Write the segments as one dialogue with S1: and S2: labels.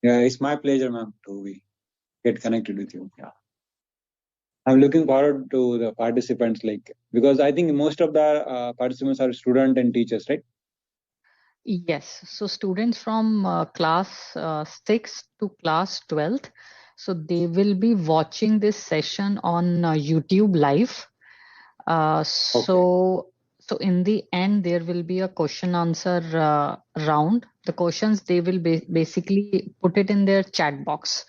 S1: Yeah, it's my pleasure, ma'am, to get connected with you. Yeah. I'm looking forward to the participants, because I think most of the participants are students and teachers, right?
S2: Yes. So students from class 6 to class 12th, so they will be watching this session on YouTube live. So in the end, there will be a question answer round. The questions they will basically put it in their chat box.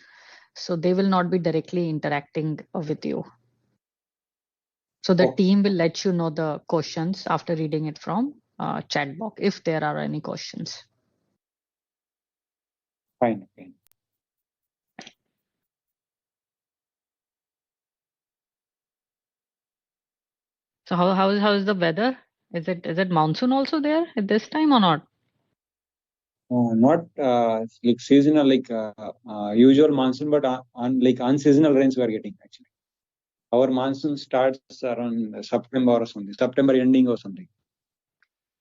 S2: So they will not be directly interacting with you. So the team will let you know the questions after reading it from chat box if there are any questions.
S1: Fine.
S2: So how is the weather? Is it monsoon also there at this time or not?
S1: Not like seasonal, usual monsoon, but unseasonal rains we are getting actually. Our monsoon starts around September or something, September ending or something.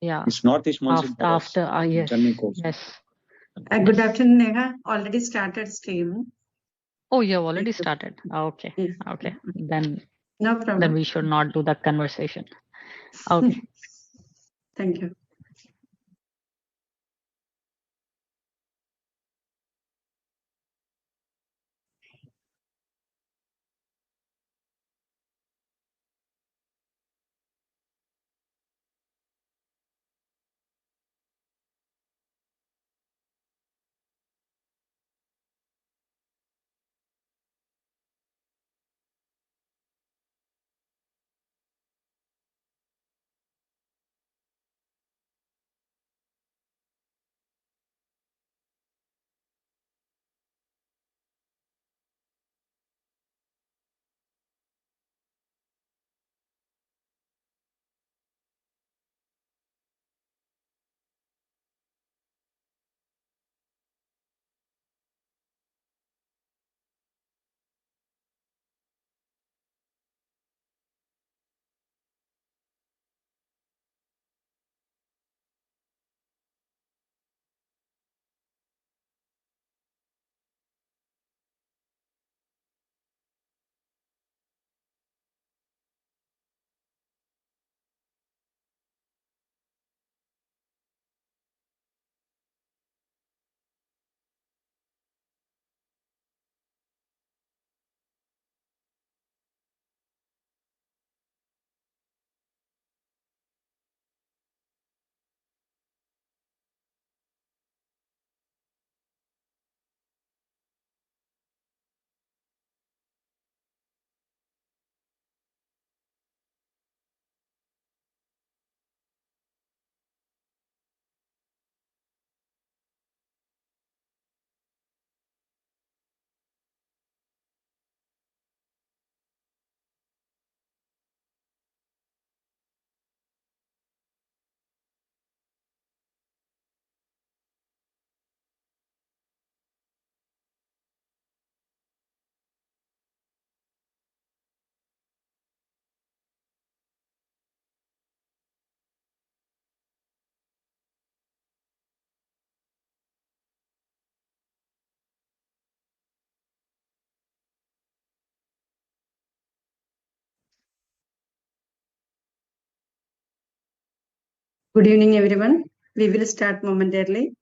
S2: Yeah.
S1: It's northeast monsoon
S2: After yes.
S1: Chennai coast.
S2: Yes.
S3: Good afternoon, Neha. Already started stream.
S2: Oh, you have already started. Okay.
S3: Yes.
S2: Okay. Then
S3: No problem.
S2: Then we should not do that conversation. Okay.
S3: Thank you. Good evening, everyone. We will start momentarily.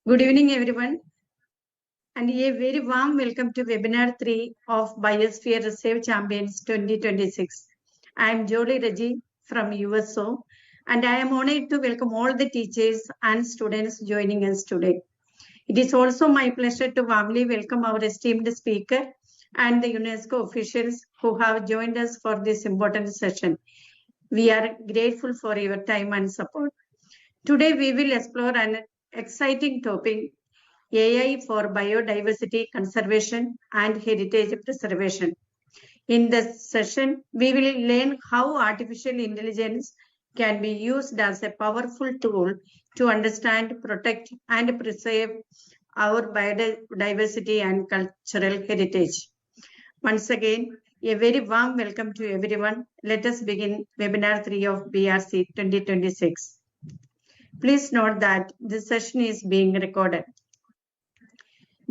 S3: Good evening, everyone, and a very warm welcome to Webinar 3 of Biosphere Reserve Champions 2026. I am Jolie Reggie from USO, and I am honored to welcome all the teachers and students joining us today. It is also my pleasure to warmly welcome our esteemed speaker and the UNESCO officials who have joined us for this important session. We are grateful for your time and support. Today, we will explore an exciting topic, AI for biodiversity conservation and heritage preservation. In this session, we will learn how artificial intelligence can be used as a powerful tool to understand, protect, and preserve our biodiversity and cultural heritage. Once again, a very warm welcome to everyone. Let us begin Webinar 3 of BRC 2026. Please note that this session is being recorded.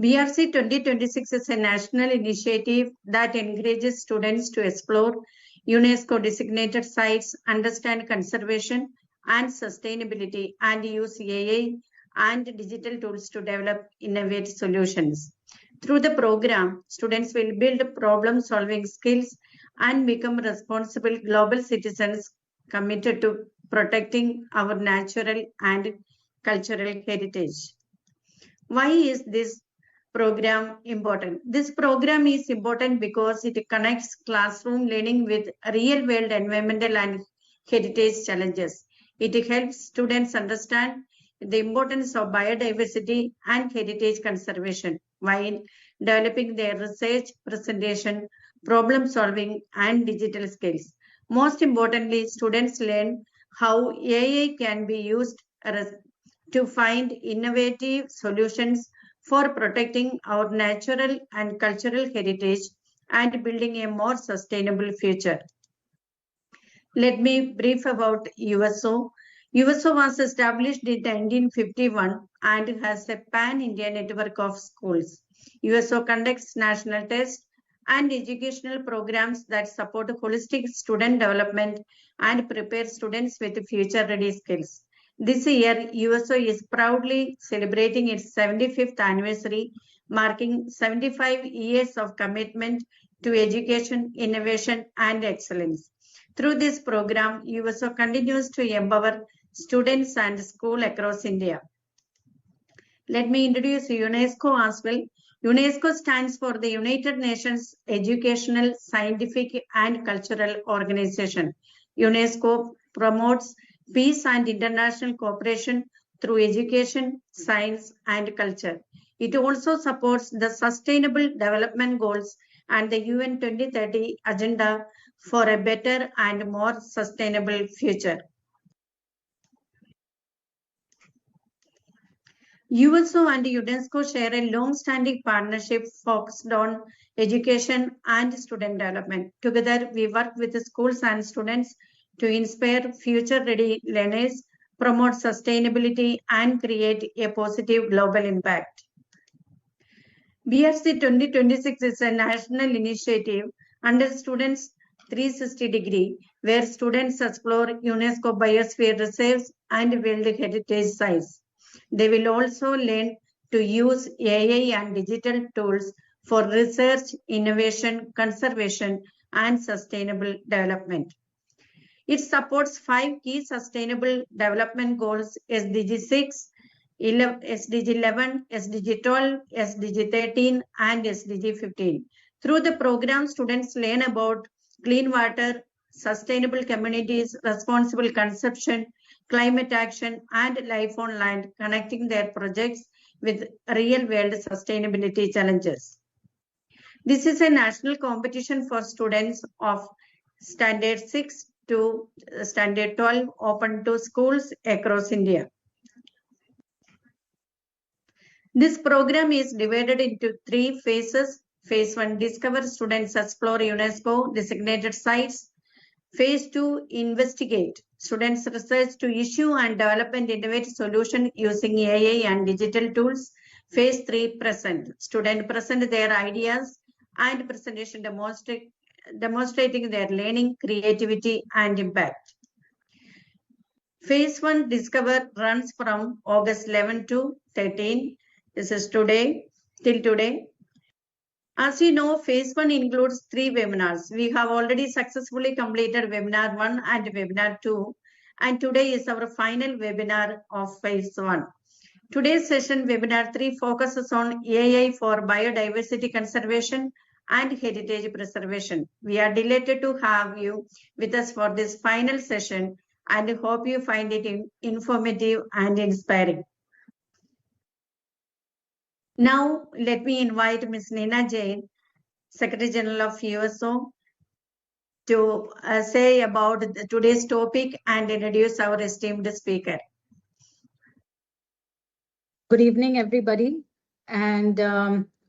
S3: BRC 2026 is a national initiative that encourages students to explore UNESCO designated sites, understand conservation and sustainability, and use AI and digital tools to develop innovative solutions. Through the program, students will build problem-solving skills and become responsible global citizens committed to protecting our natural and cultural heritage. Why is this program important? This program is important because it connects classroom learning with real-world environmental and heritage challenges. It helps students understand the importance of biodiversity and heritage conservation while developing their research, presentation, problem solving, and digital skills. Most importantly, students learn how AI can be used to find innovative solutions for protecting our natural and cultural heritage and building a more sustainable future. Let me brief about USO. USO was established in 1951 and has a pan-India network of schools. USO conducts national tests and educational programs that support holistic student development and prepare students with future-ready skills. This year, USO is proudly celebrating its 75th anniversary, marking 75 years of commitment to education, innovation, and excellence. Through this program, USO continues to empower students and schools across India. Let me introduce UNESCO as well. UNESCO stands for the United Nations Educational, Scientific, and Cultural Organization. UNESCO promotes peace and international cooperation through education, science, and culture. It also supports the Sustainable Development Goals and the UN 2030 Agenda for a better and more sustainable future. USO and UNESCO share a long-standing partnership focused on education and student development. Together, we work with the schools and students to inspire future-ready learners, promote sustainability, and create a positive global impact. BRC 2026 is a national initiative under Students 360-degree, where students explore UNESCO Biosphere Reserves and World Heritage Sites. They will also learn to use AI and digital tools for research, innovation, conservation, and sustainable development. It supports 5 key sustainable development goals: SDG 6, SDG 11, SDG 12, SDG 13, and SDG 15. Through the program, students learn about clean water, sustainable communities, responsible consumption, climate action, and life on land, connecting their projects with real-world sustainability challenges. This is a national competition for students of Standard 6 to Standard 12, open to schools across India. This program is divided into 3 phases. Phase 1, discover, students explore UNESCO designated sites. Phase 2, investigate, students research to issue and develop and innovate solution using AI and digital tools. Phase 3, present, students present their ideas and presentation demonstrating their learning, creativity, and impact. Phase 1 Discover runs from August 11 to 13. This is today, till today. As you know, Phase 1 includes 3 webinars. We have already successfully completed Webinar 1 and Webinar 2. And today is our final webinar of Phase 1. Today's session, Webinar 3, focuses on AI for biodiversity conservation and heritage preservation. We are delighted to have you with us for this final session and hope you find it informative and inspiring. Now, let me invite Ms. Neena Jain, Secretary General of USO, to say about today's topic and introduce our esteemed speaker.
S4: Good evening, everybody, and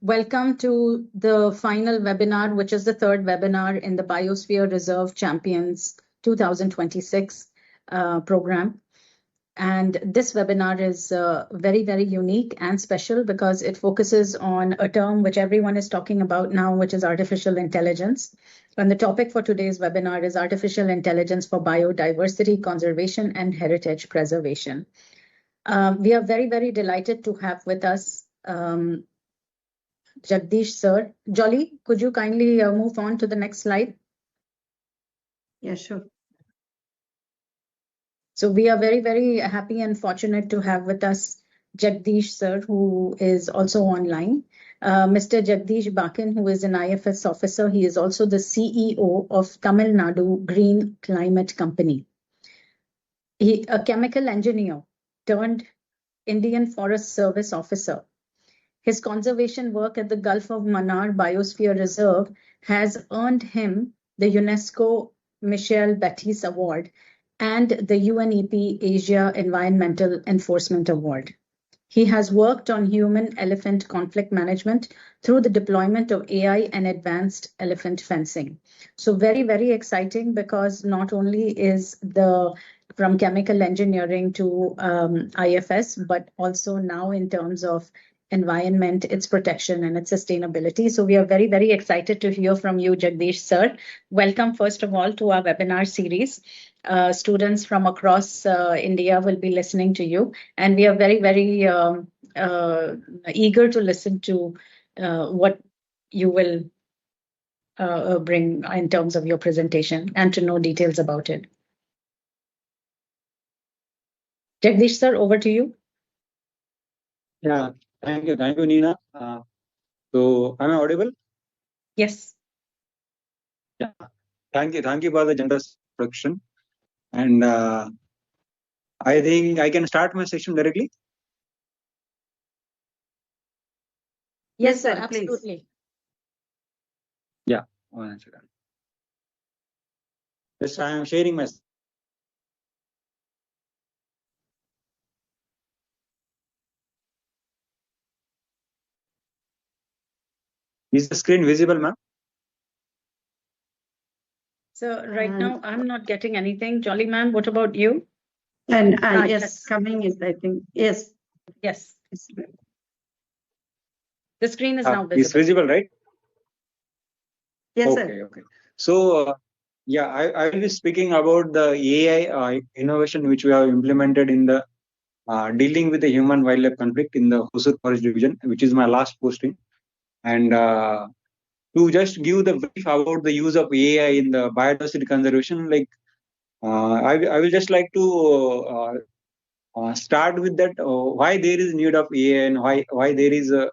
S4: welcome to the final webinar, which is the third webinar in the Biosphere Reserve Champions 2026 program. And this webinar is very, very unique and special because it focuses on a term which everyone is talking about now, which is artificial intelligence. And the topic for today's webinar is artificial intelligence for biodiversity conservation and heritage preservation. We are very, very delighted to have with us Jagdish sir. Jolly, could you kindly move on to the next slide?
S3: Yeah, sure.
S4: So we are very, very happy and fortunate to have with us Jagdish sir, who is also online. Mr. Jagdish Bakan, who is an IFS officer. He is also the CEO of Tamil Nadu Green Climate Company. He a chemical engineer turned Indian Forest Service officer. His conservation work at the Gulf of Mannar Biosphere Reserve has earned him the UNESCO Michel Batisse Award and the UNEP Asia Environmental Enforcement Award. He has worked on human-elephant conflict management through the deployment of AI and advanced elephant fencing. So very, very exciting because not only is from chemical engineering to IFS, but also now in terms of environment, its protection and its sustainability. So we are very, very excited to hear from you, Jagdish sir. Welcome, first of all, to our webinar series. Students from across India will be listening to you, and we are very, very eager to listen to what you will bring in terms of your presentation and to know details about it. Jagdish sir, over to you.
S1: Yeah, thank you, Neena. So, am I audible?
S4: Yes.
S1: Yeah, thank you for the generous introduction. And I think I can start my session directly.
S4: Yes, sir, absolutely.
S1: Yeah, 1 second. Yes, I am sharing my. Is the screen visible, ma'am?
S4: So right now I'm not getting anything. Jolly ma'am, what about you?
S3: And yes, coming is, I think, yes.
S4: Yes. The screen is now visible.
S1: It's visible, right?
S3: Yes,
S1: okay,
S3: sir.
S1: Okay. So, yeah, I will be speaking about the AI innovation which we have implemented in the dealing with the human-wildlife conflict in the Hosur Forest Division, which is my last posting. And to just give the brief about the use of AI in the biodiversity conservation, like I will just like to start with that why there is need of AI and why there is a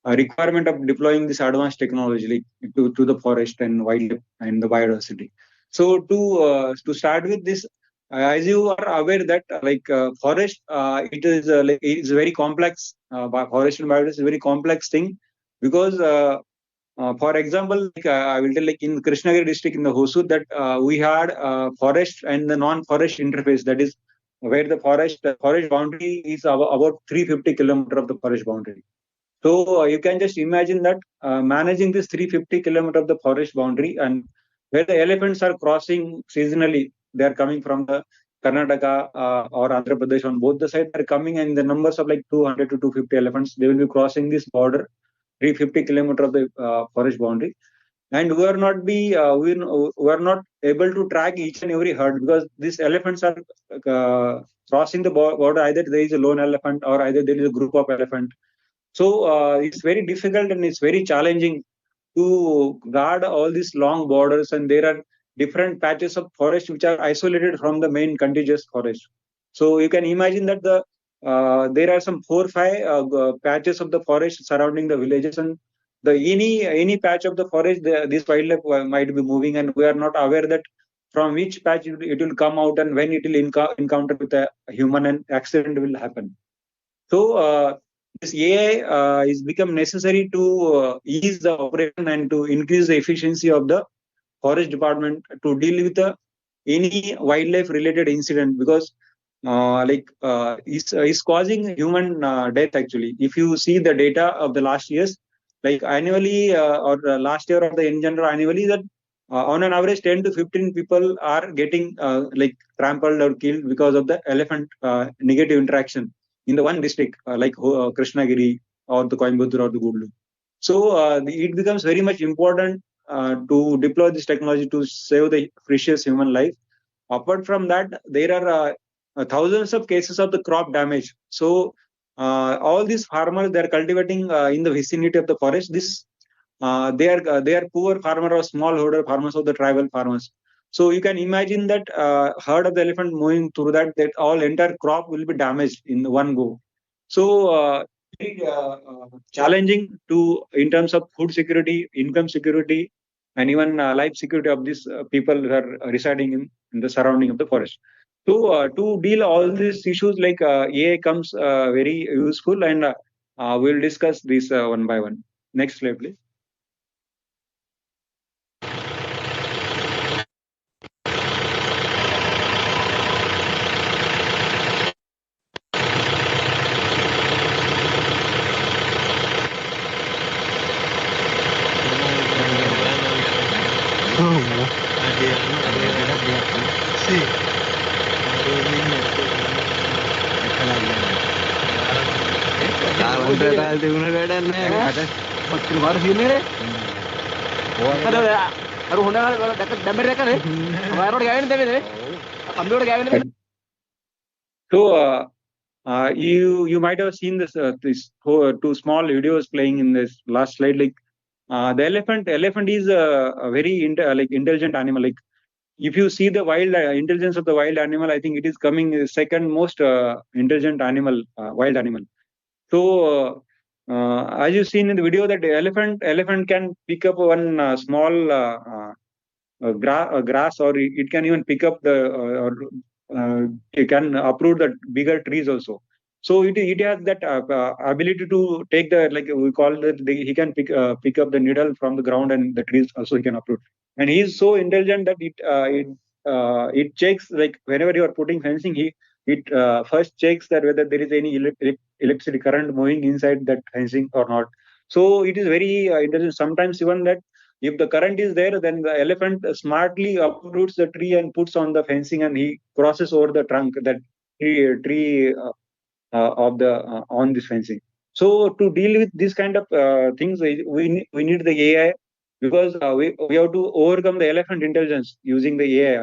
S1: requirement of deploying this advanced technology like, to the forest and wildlife and the biodiversity. So to start with this, as you are aware that forest, it is like it's very complex. Forest and biodiversity is a very complex thing because for example, I will tell like in Krishnagiri district in the Hosur that we had forest and the non-forest interface. That is where the forest boundary is about 350 kilometers of the forest boundary. So you can just imagine that managing this 350 kilometers of the forest boundary and where the elephants are crossing seasonally, they are coming from the Karnataka or Andhra Pradesh on both the sides. They are coming and the numbers of like 200 to 250 elephants. They will be crossing this border, 350 kilometers of the forest boundary. and we are not we are not able to track each and every herd, because these elephants are crossing the border. Either there is a lone elephant or either there is a group of elephant. So it's very difficult and it's very challenging to guard all these long borders, and there are different patches of forest which are isolated from the main contiguous forest. So you can imagine that there are some 4 or 5 patches of the forest surrounding the villages, and any patch of the forest, this wildlife might be moving, and we are not aware that from which patch it will come out and when it will encounter with a human and accident will happen. So this AI is become necessary to ease the operation and to increase the efficiency of the forest department to deal with any wildlife related incident, because is causing human death actually. If you see the data of the last years, like annually or last year or the in general annually, that on an average 10 to 15 people are getting like trampled or killed because of the elephant negative interaction in the one district like Krishnagiri or the Coimbatore or the Gudlu. So it becomes very much important to deploy this technology to save the precious human life. Apart from that, there are thousands of cases of the crop damage. So all these farmers, they are cultivating in the vicinity of the forest. They are poor farmer or smallholder farmers of the tribal farmers. So you can imagine that herd of the elephant moving through that all entire crop will be damaged in one go. So very challenging to in terms of food security, income security, and even life security of these people who are residing in the surrounding of the forest. So to deal all these issues, like AI comes very useful, and we'll discuss this one by one. Next slide, please. So you might have seen this two small videos playing in this last slide. Like the elephant is a very intelligent animal. Like if you see the wild intelligence of the wild animal, I think it is coming second most intelligent animal, wild animal. So as you've seen in the video, that the elephant can pick up one small grass, or it can even pick up the it can uproot the bigger trees also. So it has that ability to take the, like we call it, he can pick up the needle from the ground, and the trees also he can uproot. And he is so intelligent that it checks, like whenever you are putting fencing, it first checks that whether there is any electricity current moving inside that fencing or not. So it is very intelligent. Sometimes even that if the current is there, then the elephant smartly uproots the tree and puts on the fencing, and he crosses over the trunk that tree of the on this fencing. So to deal with this kind of things, we need the AI, because we have to overcome the elephant intelligence using the AI,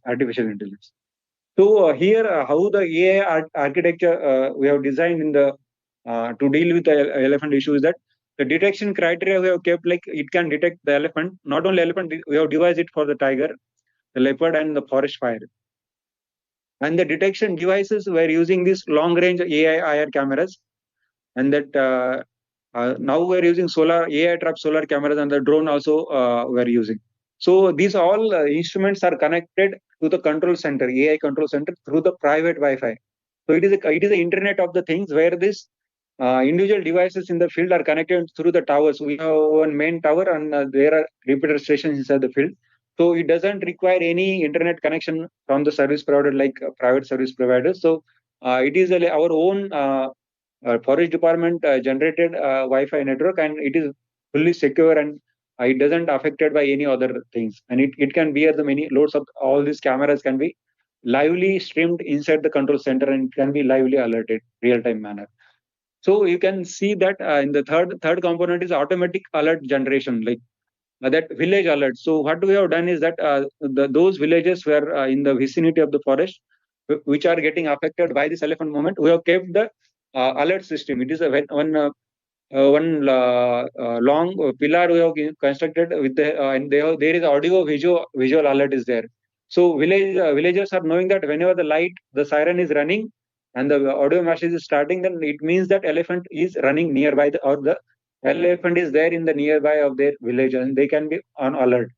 S1: artificial intelligence. So here, how the AI architecture we have designed in the to deal with the elephant issue is that the detection criteria we have kept, like it can detect the elephant, not only elephant, we have devised it for the tiger, the leopard, and the forest fire. And the detection devices were using these long-range AI IR cameras, and that now we're using AI trapped solar cameras, and the drone also we're using. So these all instruments are connected to the control center, AI control center, through the private Wi-Fi. So it is the Internet of the Things, where this individual devices in the field are connected through the towers. We have one main tower, and there are repeater stations inside the field. So it doesn't require any internet connection from the service provider, like private service providers. So it is our own forest department generated Wi-Fi network, and it is fully secure, and it doesn't affected by any other things. And it can bear the many loads of all these cameras can be lively streamed inside the control center, and can be lively alerted real-time manner. So you can see that in the third component is automatic alert generation. Like that village alert. So what we have done is that those villages were in the vicinity of the forest, which are getting affected by this elephant movement, we have kept the alert system. It is one long pillar we have constructed with and there is audio visual alert is there. So villagers are knowing that whenever the siren is running and the audio message is starting, then it means that elephant is running nearby or the elephant is there in the nearby of their village and they can be on alert.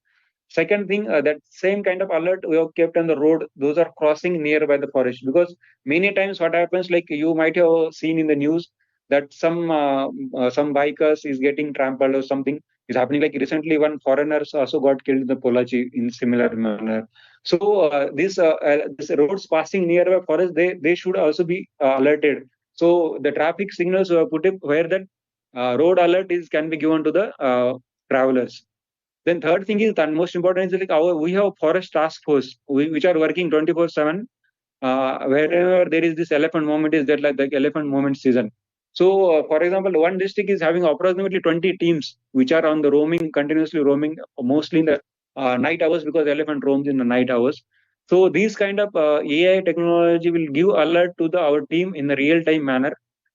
S1: Second thing, that same kind of alert we have kept on the road. Those are crossing nearby the forest, because many times what happens, like you might have seen in the news, that some bikers is getting trampled or something is happening. Like recently, one foreigner also got killed in the Polachi in similar manner. So this roads passing nearby forest, they should also be alerted. So the traffic signals were put up where that road alert is can be given to the travelers. Then third thing is, and most important is, like we have forest task force which are working 24/7. Wherever there is this elephant movement is that like the elephant movement season. So, for example, one district is having approximately 20 teams which are on the roaming, continuously roaming, mostly in the night hours, because elephant roams in the night hours. So these kind of AI technology will give alert to our team in a real time manner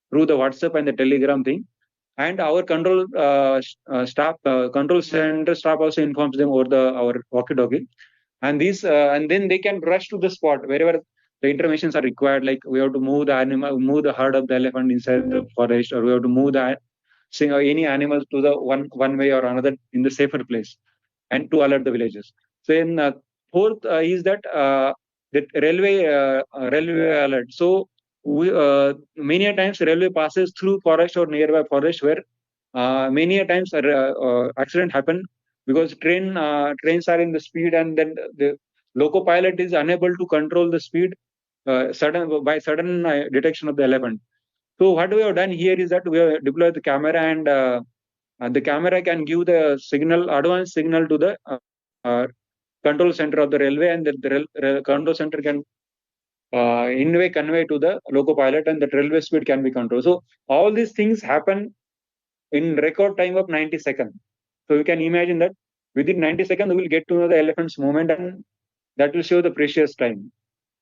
S1: through the WhatsApp and the Telegram thing. And our control center staff also informs them over our walkie-talkie, and and then they can rush to the spot wherever the interventions are required. Like we have to move the herd of the elephant inside the forest, or we have to move any animals to the one way or another in the safer place, and to alert the villages. So, in fourth is that railway alert. So many a times railway passes through forest or nearby forest, where many a times accident happen, because trains are in the speed, and then the loco pilot is unable to control the speed sudden detection of the elephant. So what we have done here is that we have deployed the camera, and the camera can give the advanced signal to the control center of the railway, and the control center can in way convey to the loco pilot, and the railway speed can be controlled. So all these things happen in record time of 90 seconds. So you can imagine that within 90 seconds, we will get to know the elephant's movement, and that will show the precious time.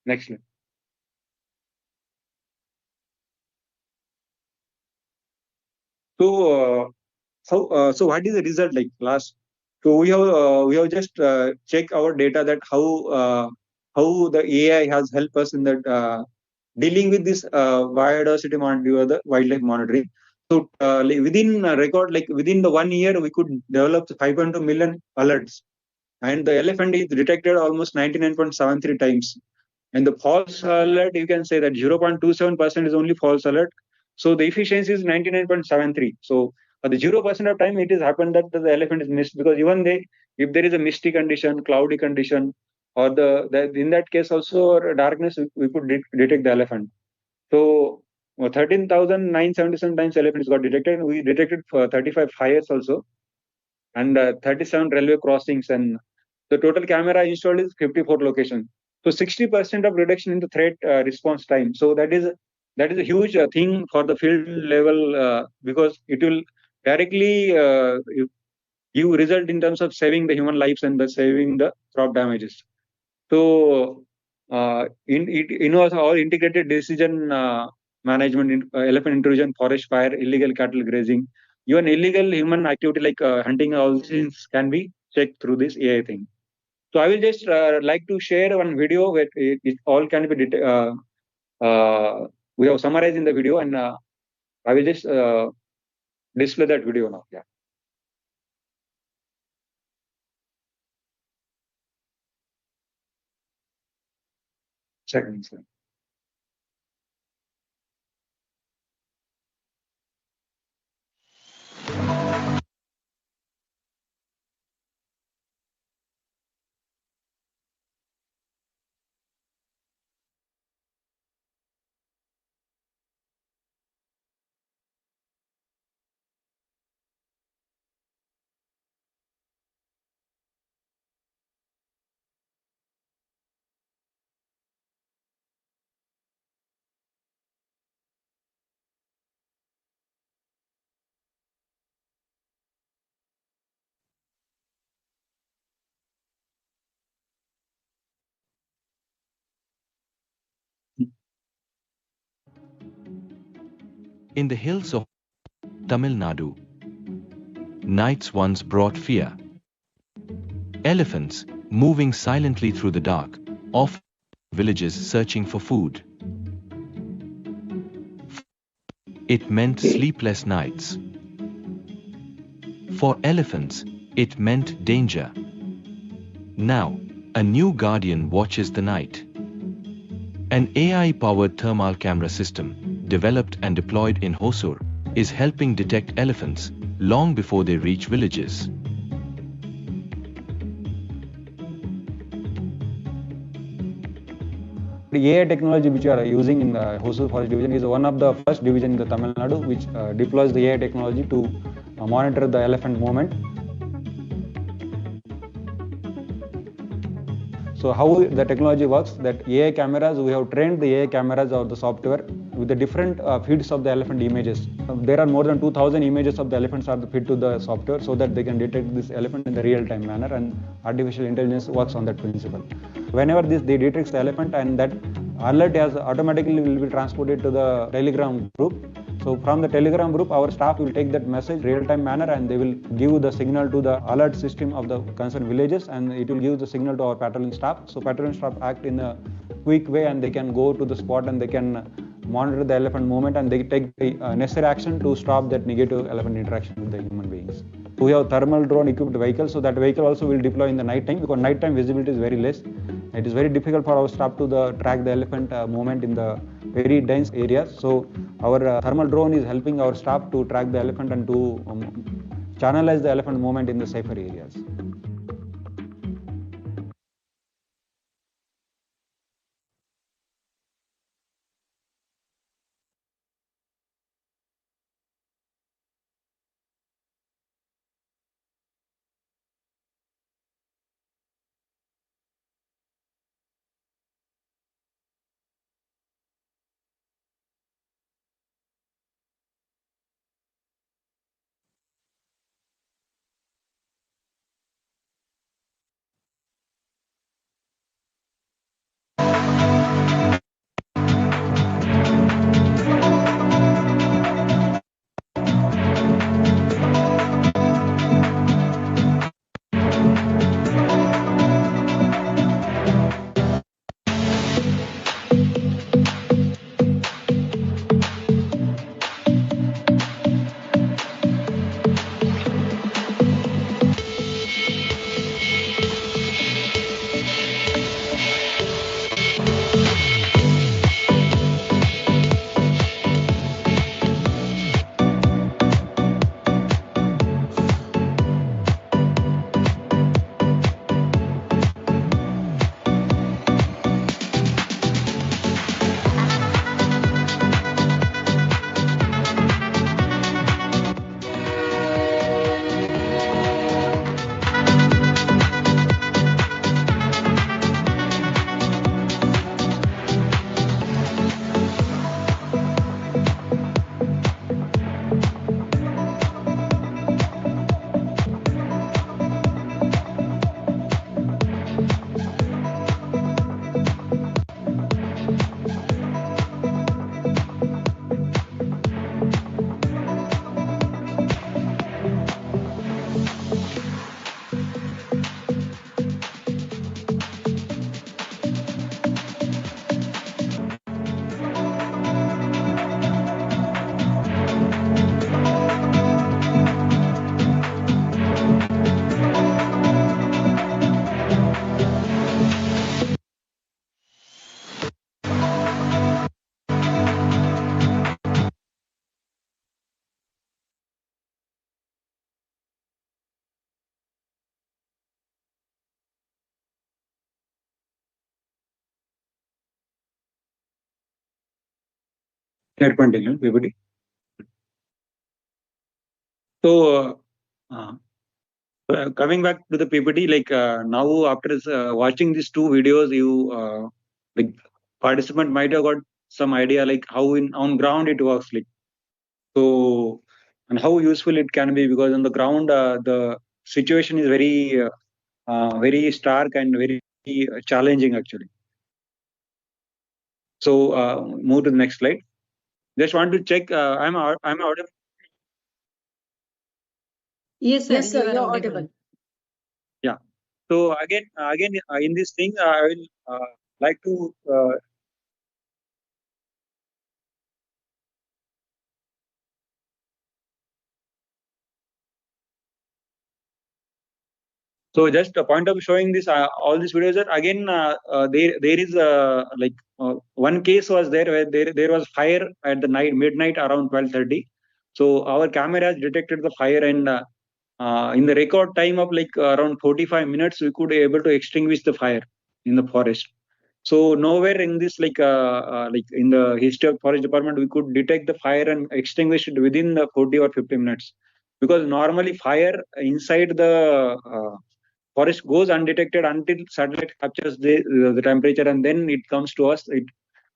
S1: Next slide. So what is the result like last? So we have just checked our data, that how the AI has helped us in that dealing with this biodiversity monitoring or the wildlife monitoring. So within the 1 year, we could develop 5.2 million alerts, and the elephant is detected almost 99.73 times. And the false alert, you can say that 0.27% is only false alert. So the efficiency is 99.73. So for the 0% of time, it has happened that the elephant is missed, because even if there is a misty condition, cloudy condition, or in that case also darkness, we could detect the elephant. So 13,977 times elephants got detected. We detected for 35 fires also, and 37 railway crossings, and the total camera installed is 54 locations. So 60% of reduction in the threat response time. So that is a huge thing for the field level, because it will directly give result in terms of saving the human lives and saving the crop damages. So in our integrated decision management, elephant intrusion, forest fire, illegal cattle grazing, even illegal human activity like hunting, all things can be checked through this AI thing. So I will just like to share one video where it all can be we have summarized in the video, and I will just display that video now. Yeah. Second.
S5: In the hills of Tamil Nadu, nights once brought fear. Elephants, moving silently through the dark, often villages searching for food. It meant sleepless nights. For elephants, it meant danger. Now, a new guardian watches the night. An AI-powered thermal camera system, developed and deployed in Hosur, is helping detect elephants long before they reach villages.
S1: The AI technology which we are using in the Hosur Forest Division is one of the first division in the Tamil Nadu which deploys the AI technology to monitor the elephant movement. So how the technology works, that AI cameras, we have trained the AI cameras or the software with the different feeds of the elephant images. There are more than 2000 images of the elephants are fed to the software so that they can detect this elephant in the real-time manner, and artificial intelligence works on that principle. Whenever they detect the elephant, and that alert has automatically will be transported to the Telegram group. So from the Telegram group, our staff will take that message real-time manner and they will give the signal to the alert system of the concerned villages, and it will give the signal to our patrolling staff. So patrolling staff act in a quick way and they can go to the spot and they can monitor the elephant movement and they take the necessary action to stop that negative elephant interaction with the human beings. We have thermal drone equipped vehicle, so that vehicle also will deploy in the night time because night time visibility is very less. It is very difficult for our staff to track the elephant movement in the very dense areas. So our thermal drone is helping our staff to track the elephant and to channelize the elephant movement in the safer areas. Let continue, everybody. So, coming back to the PPT, like now after watching these two videos, you like participant might have got some idea like how on ground it works, like so, and how useful it can be, because on the ground the situation is very stark and very challenging actually. So move to the next slide. Just want to check. I'm audible.
S3: Yes, sir.
S4: Yes, sir,
S3: you are
S4: you're
S3: audible.
S4: audible.
S1: Yeah. So again, in this thing, I will like to. So just a point of showing this, all these videos that again, there is one case was there where there was fire at the midnight around 12:30. So our camera has detected the fire, and in the record time of around 45 minutes, we could be able to extinguish the fire in the forest. So nowhere in this like in the history of forest department we could detect the fire and extinguish it within the 40 or 50 minutes, because normally fire inside the forest goes undetected until satellite captures the temperature, and then it comes to us. It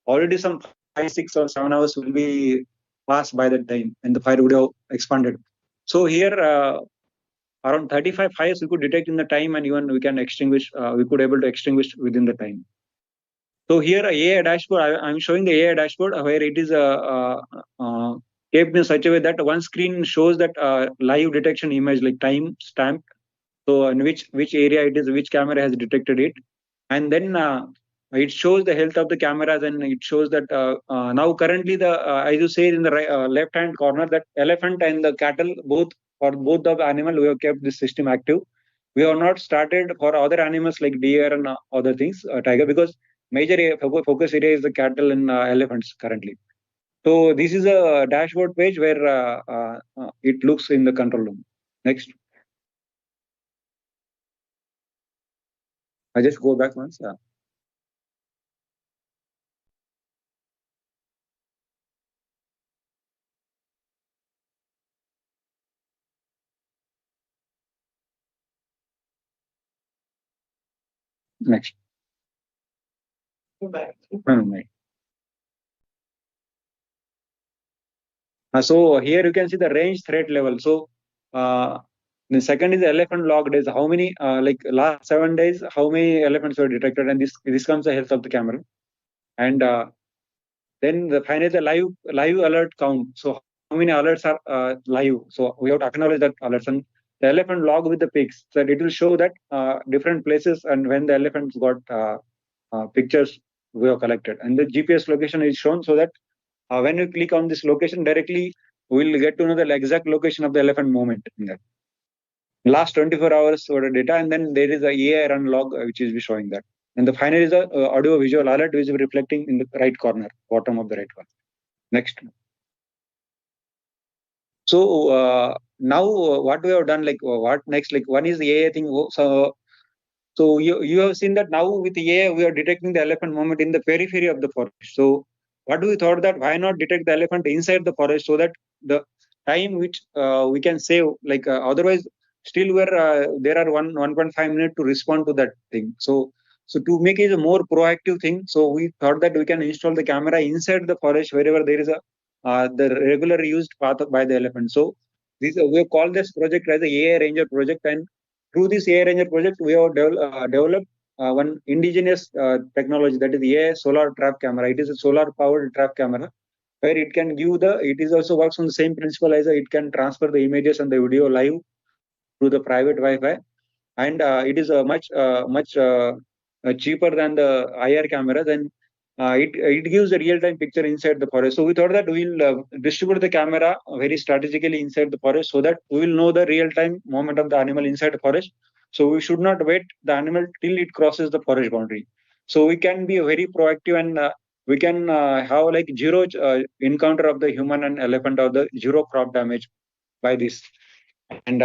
S1: already some 5, 6, or 7 hours will be passed by that time, and the fire would have expanded. So here around 35 fires we could detect in the time, and even we can extinguish. We could able to extinguish within the time. So here AI dashboard. I'm showing the AI dashboard where it is kept in such a way that one screen shows that live detection image like time stamp. So in which area it is, which camera has detected it, and then it shows the health of the cameras, and it shows that now currently the as you say in the left hand corner, that elephant and the cattle, both for both the animal we have kept this system active. We have not started for other animals like deer and other things, tiger, because major focus area is the cattle and elephants currently. So this is a dashboard page where it looks in the control room. Next. I just go back once. Next. Go back. So here you can see the range threat level. So the second is the elephant log days. How many like last 7 days? How many elephants were detected? And this comes the health of the camera. And then the final is the live alert count. So how many alerts are live? So we have to acknowledge that alerts, and the elephant log with the pics. So it will show that different places and when the elephants got pictures we have collected, and the GPS location is shown so that when you click on this location directly, we'll get to know the exact location of the elephant movement in that. Last 24 hours sort of data, and then there is a AI run log which is showing that. And the final is the audio visual alert which is reflecting in the right corner, bottom of the right corner. Next. So now what we have done, like what next? Like one is the AI thing. So you have seen that now with the AI we are detecting the elephant movement in the periphery of the forest. So what do we thought that why not detect the elephant inside the forest, so that the time which we can save, like otherwise still there are 1.5 minutes to respond to that thing. So to make it a more proactive thing, so we thought that we can install the camera inside the forest wherever there is a the regular used path by the elephant. So this we have called this project as the AI Ranger project, and through this AI Ranger project, we have developed one indigenous technology, that is the AI solar trap camera. It is a solar powered trap camera where it can give it is also works on the same principle as it can transfer the images and the video live through the private Wi-Fi, and it is much cheaper than the IR camera. Then it gives a real-time picture inside the forest. So we thought that we'll distribute the camera very strategically inside the forest, so that we will know the real-time movement of the animal inside the forest. So we should not wait the animal till it crosses the forest boundary. So we can be very proactive, and we can have like zero encounter of the human and elephant, or the zero crop damage by this. And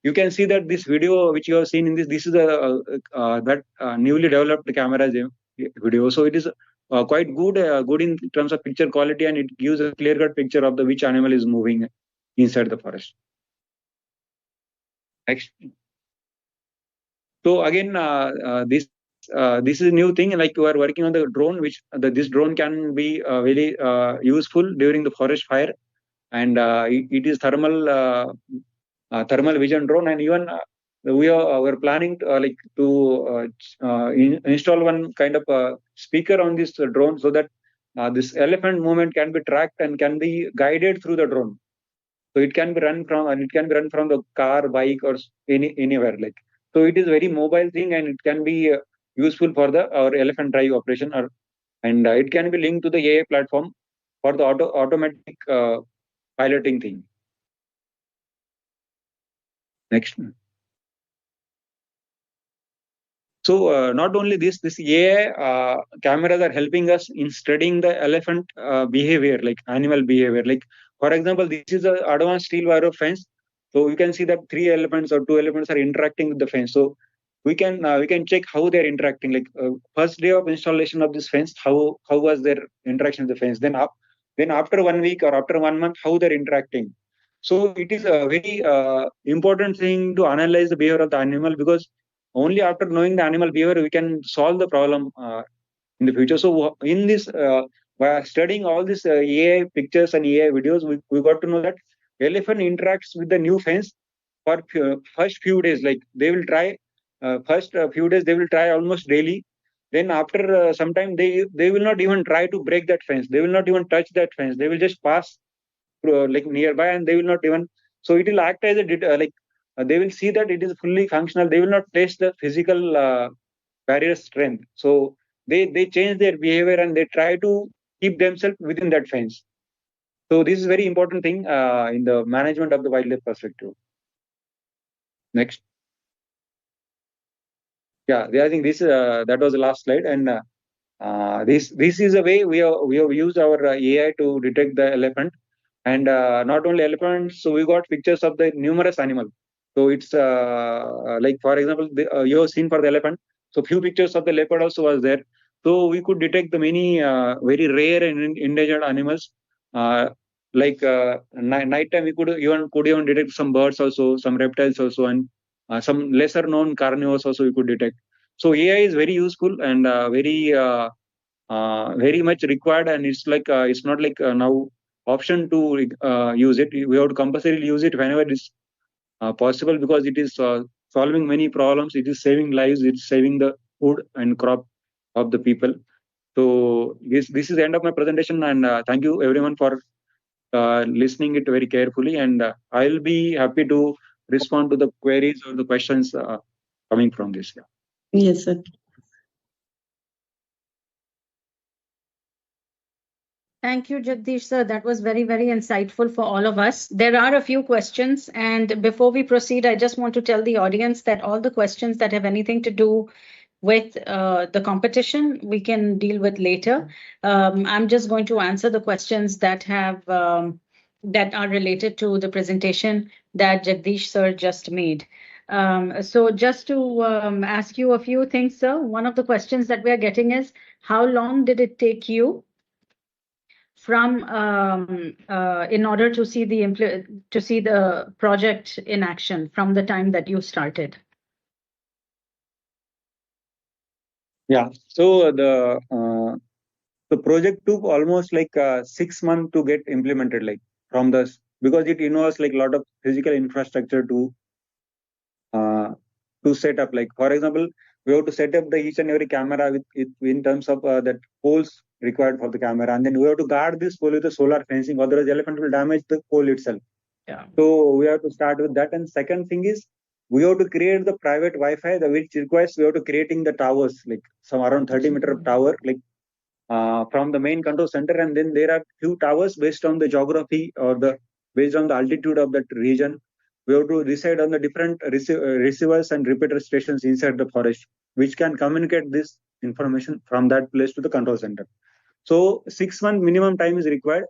S1: you can see that this video which you have seen in this is that newly developed camera video. So it is quite good in terms of picture quality, and it gives a clear cut picture of the which animal is moving inside the forest. Next. So again, this is a new thing. Like we are working on the drone, which this drone can be very useful during the forest fire, and it is thermal vision drone, and even we're planning to install one kind of speaker on this drone, so that this elephant movement can be tracked and can be guided through the drone. So it can be run from the car, bike, or anywhere. Like, so it is very mobile thing, and it can be useful for our elephant drive operation, and it can be linked to the AI platform for the automatic piloting thing. Next. So not only this AI cameras are helping us in studying the elephant behavior, like animal behavior. Like, for example, this is an advanced steel wire fence. So you can see that 3 elephants or 2 elephants are interacting with the fence. So we can check how they're interacting. Like first day of installation of this fence, how was their interaction with the fence? Then after 1 week or after 1 month, how they're interacting. So it is a very important thing to analyze the behavior of the animal, because only after knowing the animal behavior we can solve the problem in the future. So in this, by studying all these AI pictures and AI videos, we got to know that elephant interacts with the new fence for first few days. Like they will try first few days they will try almost daily. Then after some time they will not even try to break that fence. They will not even touch that fence. They will just pass like nearby, and they will not even. So it will act as a they will see that it is fully functional. They will not taste the physical barrier strength. So they change their behavior and they try to keep themselves within that fence. So this is very important thing in the management of the wildlife perspective. Next. Yeah, I think this that was the last slide, and this is a way we have used our AI to detect the elephant, and not only elephants. So we got pictures of the numerous animals. So it's like, for example, you have seen for the elephant. So few pictures of the leopard also was there. So we could detect the many very rare and endangered animals. Like night time, we could even detect some birds also, some reptiles also, and some lesser known carnivores also we could detect. So AI is very useful and very much required, and it's not like now option to use it. We have to compulsorily use it whenever it is possible, because it is solving many problems. It is saving lives. It's saving the food and crop of the people. So this is the end of my presentation, and thank you everyone for listening it very carefully, and I'll be happy to respond to the queries or the questions coming from this. Yeah.
S3: Yes, sir.
S4: Thank you, Jagdish sir. That was very, very insightful for all of us. There are a few questions, and before we proceed, I just want to tell the audience that all the questions that have anything to do with the competition, we can deal with later. I'm just going to answer the questions that have that are related to the presentation that Jagdish sir just made. So just to ask you a few things, sir. One of the questions that we are getting is, how long did it take you from in order to see the project in action from the time that you started?
S1: Yeah. So the project took almost like 6 months to get implemented, like because it involves like a lot of physical infrastructure to set up. Like, for example, we have to set up the each and every camera with it in terms of that poles required for the camera, and then we have to guard this pole with the solar fencing, otherwise the elephant will damage the pole itself.
S4: Yeah.
S1: So we have to start with that. And second thing is, we have to create the private Wi-Fi, which requires we have to creating the towers, like some around 30-meter tower, like from the main control center, and then there are few towers based on the geography or based on the altitude of that region. We have to decide on the different receivers and repeater stations inside the forest, which can communicate this information from that place to the control center. So 6 month minimum time is required,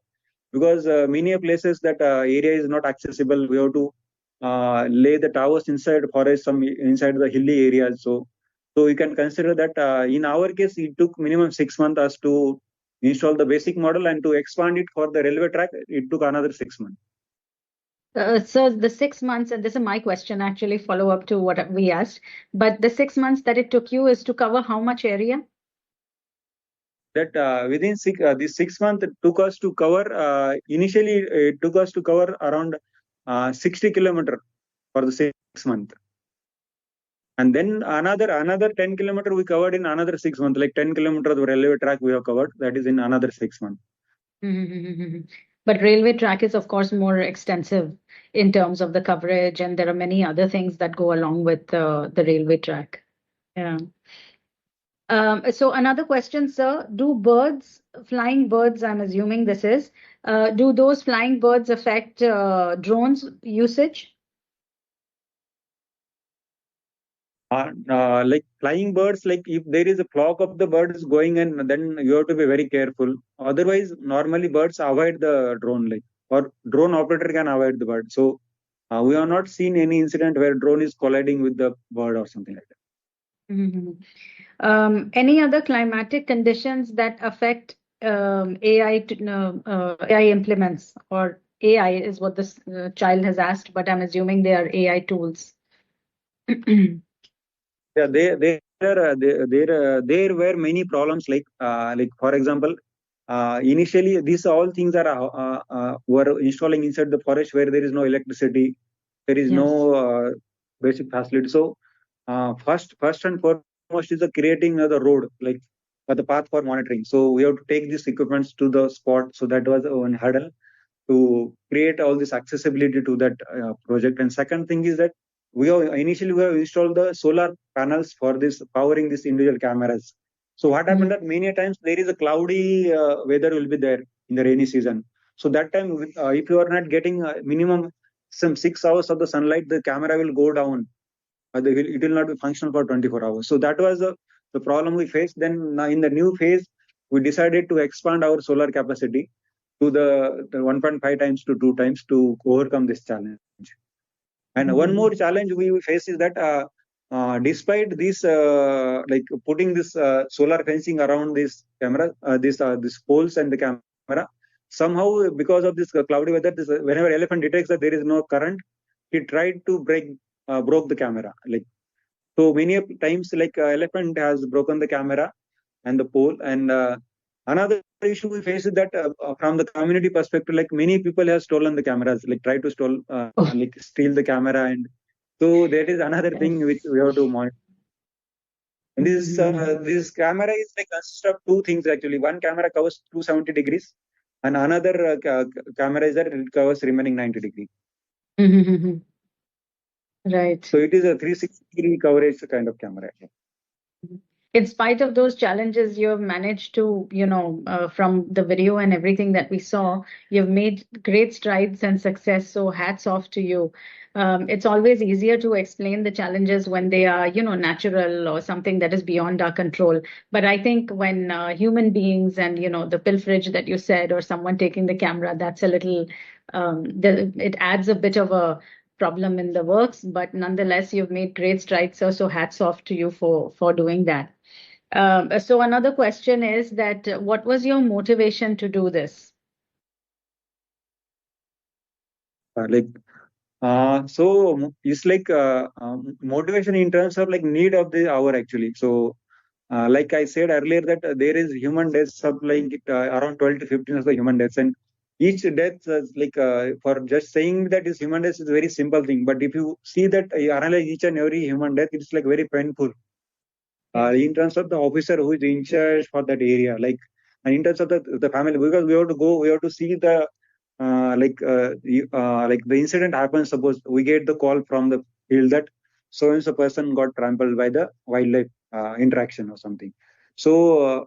S1: because many places that area is not accessible. We have to lay the towers inside forest, some inside the hilly areas. So you can consider that in our case, it took minimum 6 months us to install the basic model, and to expand it for the railway track, it took another 6 months.
S4: So the 6 months, and this is my question actually, follow up to what we asked, but the 6 months that it took you is to cover how much area?
S1: That within this 6 months, it took us to cover, initially it took us to cover around 60 kilometers for the 6 months. And then another 10 kilometer we covered in another 6 months, like 10 kilometers of railway track we have covered. That is in another 6 months.
S4: But railway track is, of course, more extensive in terms of the coverage, and there are many other things that go along with the railway track. Yeah. So another question, sir, flying birds, I'm assuming this is, do those flying birds affect drones usage?
S1: Like flying birds, like if there is a flock of the birds going in, then you have to be very careful. Otherwise, normally birds avoid the drone, like, or drone operator can avoid the bird. So we have not seen any incident where drone is colliding with the bird or something like that.
S4: Any other climatic conditions that affect AI implements, or AI is what this child has asked, but I'm assuming they are AI tools.
S1: Yeah, there were many problems, like for example, initially these all things are were installing inside the forest where there is no electricity, there is no basic facility. So first and foremost is the creating the road, like for the path for monitoring. So we have to take these equipments to the spot. So that was one hurdle to create all this accessibility to that project. And second thing is that we have installed the solar panels for this powering these individual cameras. So what happened that many times there is a cloudy weather will be there in the rainy season. So that time, if you are not getting minimum some 6 hours of the sunlight, the camera will go down. It will not be functional for 24 hours. So that was the problem we faced. Then in the new phase, we decided to expand our solar capacity to the 1.5 times to 2 times to overcome this challenge. And one more challenge we face is that despite this, like putting this solar fencing around this camera, this poles and the camera, somehow because of this cloudy weather, whenever elephant detects that there is no current, he tried to broke the camera. Like, so many times, like elephant has broken the camera and the pole. And another issue we face is that from the community perspective, like many people have stolen the cameras, like try to steal the camera. And so that is another thing which we have to monitor. And this camera is like consists of two things actually. One camera covers 270 degrees, and another camera is that it covers remaining 90 degrees.
S4: Right.
S1: So it is a 360-degree coverage kind of camera.
S4: In spite of those challenges, you have managed to, from the video and everything that we saw, you've made great strides and success. So hats off to you. It's always easier to explain the challenges when they are, natural or something that is beyond our control. But I think when human beings and, the pilferage that you said, or someone taking the camera, that's a little, it adds a bit of a problem in the works, but nonetheless, you've made great strides. So hats off to you for doing that. So another question is that what was your motivation to do this?
S1: So it's like motivation in terms of like need of the hour actually. So like I said earlier that there is human deaths of like around 12 to 15 of the human deaths, and each death for just saying that is human death is a very simple thing. But if you see that analyze each and every human death, it's like very painful. In terms of the officer who is in charge for that area, like, and in terms of the family, because we have to see the like the incident happens. Suppose we get the call from the field that so and so person got trampled by the wildlife interaction or something. So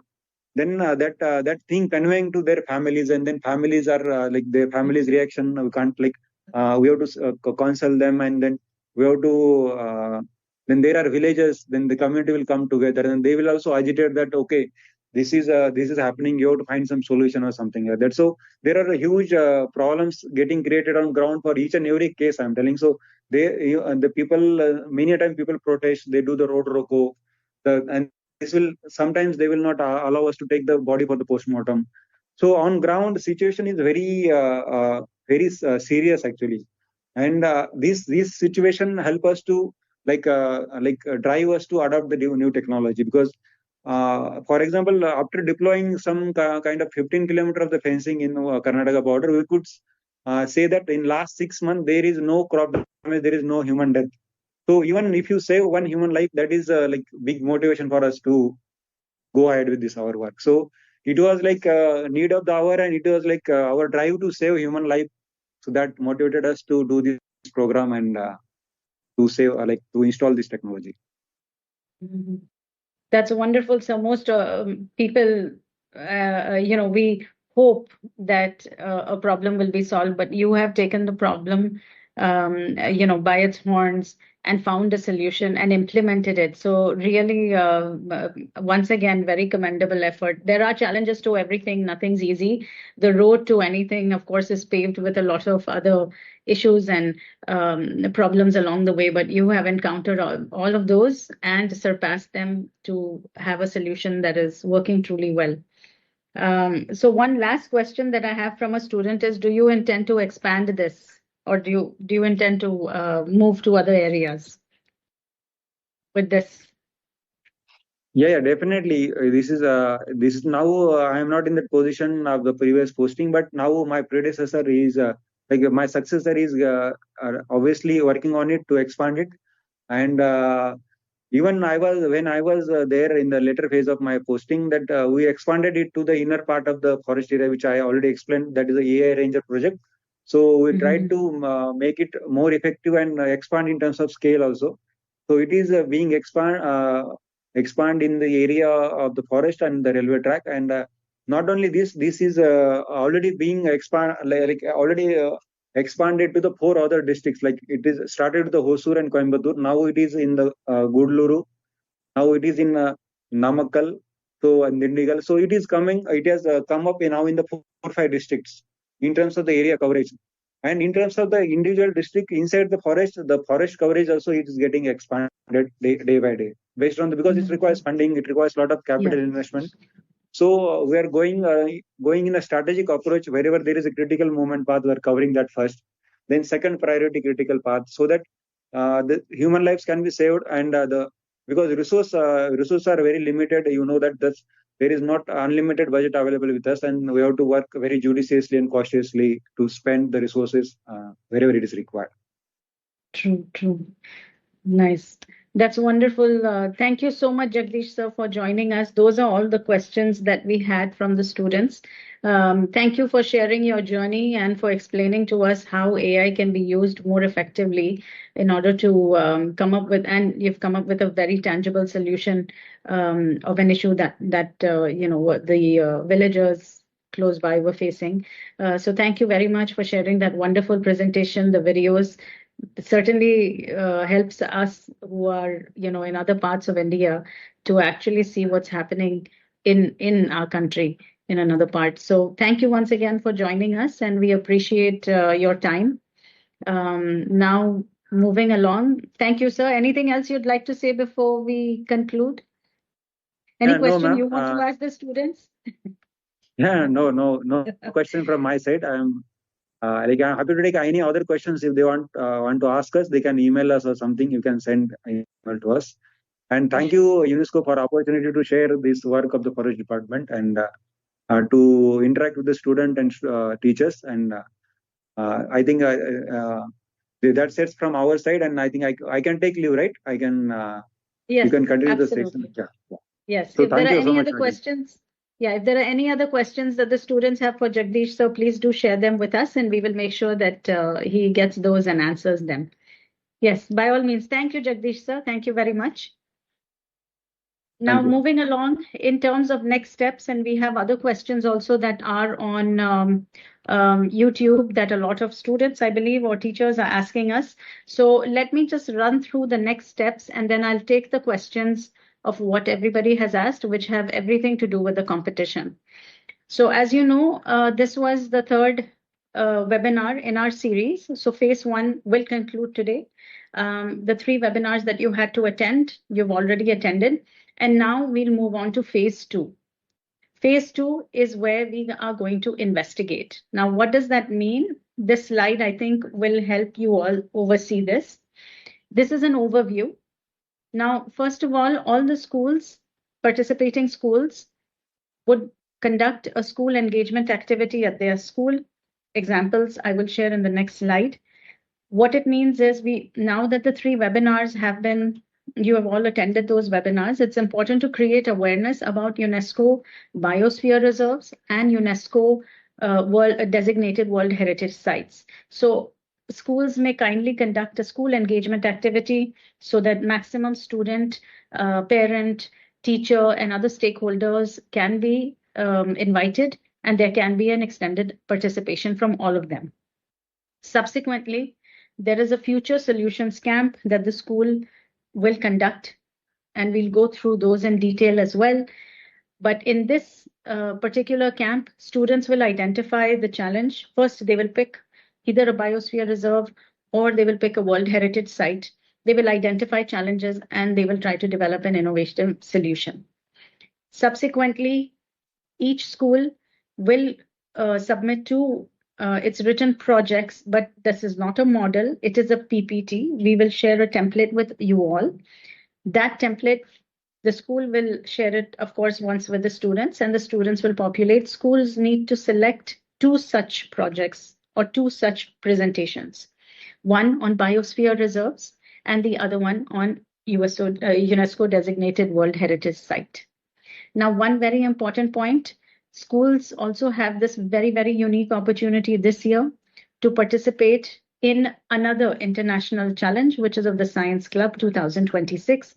S1: then that thing conveying to their families, and then families are like their families' reaction. We can't like we have to counsel them, and then we have to. Then there are villages. Then the community will come together, and they will also agitate that okay, this is happening. You have to find some solution or something like that. So there are huge problems getting created on ground for each and every case. I'm telling. So the people many a time people protest. They do the road roko, and this will sometimes they will not allow us to take the body for the postmortem. So on ground, the situation is very serious actually, and this situation help us to drive us to adopt the new technology. Because for example, after deploying some kind of 15 kilometer of the fencing in Karnataka border, we could say that in last 6 months there is no crop damage, there is no human death. So even if you save one human life, that is like big motivation for us to go ahead with this our work. So it was like need of the hour, and it was like our drive to save human life. So that motivated us to do this program and to save, like to install this technology.
S4: Mhm. That's wonderful. So most people, we hope that a problem will be solved, but you have taken the problem, by its horns and found a solution and implemented it. So really, once again, very commendable effort. There are challenges to everything. Nothing's easy. The road to anything, of course, is paved with a lot of other issues and problems along the way, but you have encountered all of those and surpassed them to have a solution that is working truly well. So one last question that I have from a student is, do you intend to expand this, or do you intend to move to other areas with this?
S1: Yeah, definitely. This is now I am not in the position of the previous posting, but now my predecessor is like my successor is obviously working on it to expand it. And even when I was there in the later phase of my posting, that we expanded it to the inner part of the forest area, which I already explained. That is the AI Ranger project. So we tried to make it more effective and expand in terms of scale also. So it is being expand in the area of the forest and the railway track. And not only this is already being expanded to the 4 other districts. Like it is started with the Hosur and Coimbatore. Now it is in the Gudluru. Now it is in Namakkal. So and Dindigal. So it is coming. It has come up now in the 4-5 districts in terms of the area coverage. And in terms of the individual district inside the forest coverage also it is getting expanded day by day based on because it requires funding, it requires a lot of capital investment. So we are going in a strategic approach. Wherever there is a critical movement path, we are covering that first. Then second priority critical path, so that the human lives can be saved, and because resources are very limited. You know that there is not unlimited budget available with us, and we have to work very judiciously and cautiously to spend the resources wherever it is required.
S4: True. Nice. That's wonderful. Thank you so much, Jagdish sir, for joining us. Those are all the questions that we had from the students. Thank you for sharing your journey and for explaining to us how AI can be used more effectively in order to come up with, and you've come up with a very tangible solution of an issue that the villagers close by were facing. So thank you very much for sharing that wonderful presentation, the videos. It certainly helps us who are, in other parts of India to actually see what's happening in our country in another part. So thank you once again for joining us, and we appreciate your time. Now, moving along. Thank you, sir. Anything else you'd like to say before we conclude? Any question you want to ask the students?
S1: Yeah, no question from my side. I'm happy to take any other questions. If they want to ask us, they can email us or something. You can send an email to us. And thank you, UNESCO, for opportunity to share this work of the Forest Department and to interact with the student and teachers. And I think that's it from our side. And I think I can take leave, right? I can.
S4: Yes,
S1: you can continue
S4: absolutely.
S1: the session. Yeah.
S4: Yes.
S1: So
S4: if there are any
S1: so
S4: other questions. Yeah, if there are any other questions that the students have for Jagdish, so please do share them with us, and we will make sure that he gets those and answers them. Yes, by all means. Thank you, Jagdish, sir. Thank you very much. Now, moving along in terms of next steps, and we have other questions also that are on YouTube that a lot of students, I believe, or teachers are asking us. So let me just run through the next steps, and then I'll take the questions of what everybody has asked, which have everything to do with the competition. So as you know, this was the third webinar in our series. So phase 1 will conclude today. The 3 webinars that you had to attend, you've already attended. And now we'll move on to phase 2. Phase 2 is where we are going to investigate. Now, what does that mean? This slide, I think, will help you all oversee this. This is an overview. Now, first of all the schools, participating schools, would conduct a school engagement activity at their school. Examples I will share in the next slide. What it means is now that the 3 webinars you have all attended those webinars, it's important to create awareness about UNESCO Biosphere Reserves and UNESCO designated World Heritage Sites. So schools may kindly conduct a school engagement activity so that maximum student, parent, teacher, and other stakeholders can be invited, and there can be an extended participation from all of them. Subsequently, there is a future solutions camp that the school will conduct, and we'll go through those in detail as well. But in this particular camp, students will identify the challenge. First, they will pick either a biosphere reserve or they will pick a World Heritage Site. They will identify challenges and they will try to develop an innovative solution. Subsequently, each school will submit to its written projects, but this is not a model. It is a PPT. We will share a template with you all. That template, the school will share it, of course, once with the students, and the students will populate. Schools need to select 2 such projects or 2 such presentations, one on biosphere reserves and the other one on UNESCO designated World Heritage Site. Now, one very important point, schools also have this very, very unique opportunity this year to participate in another international challenge, which is of the Science Club 2026.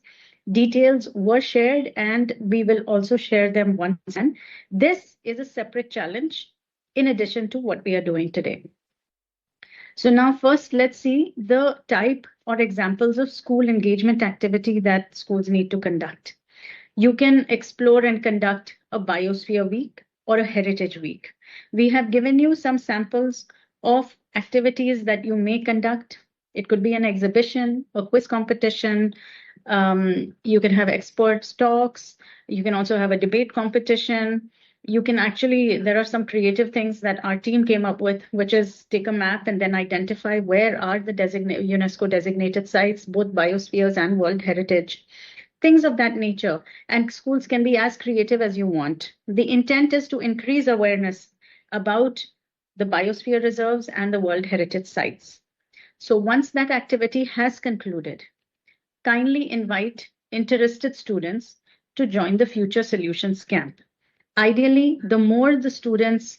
S4: Details were shared and we will also share them once again. This is a separate challenge in addition to what we are doing today. So now first, let's see the type or examples of school engagement activity that schools need to conduct. You can explore and conduct a Biosphere Week or a Heritage Week. We have given you some samples of activities that you may conduct. It could be an exhibition, a quiz competition. You can have experts talks. You can also have a debate competition. You can there are some creative things that our team came up with, which is take a map and then identify where are the UNESCO designated sites, both biospheres and World Heritage. Things of that nature, and schools can be as creative as you want. The intent is to increase awareness about the biosphere reserves and the World Heritage Sites. So once that activity has concluded, kindly invite interested students to join the Future Solutions Camp. Ideally, the more the students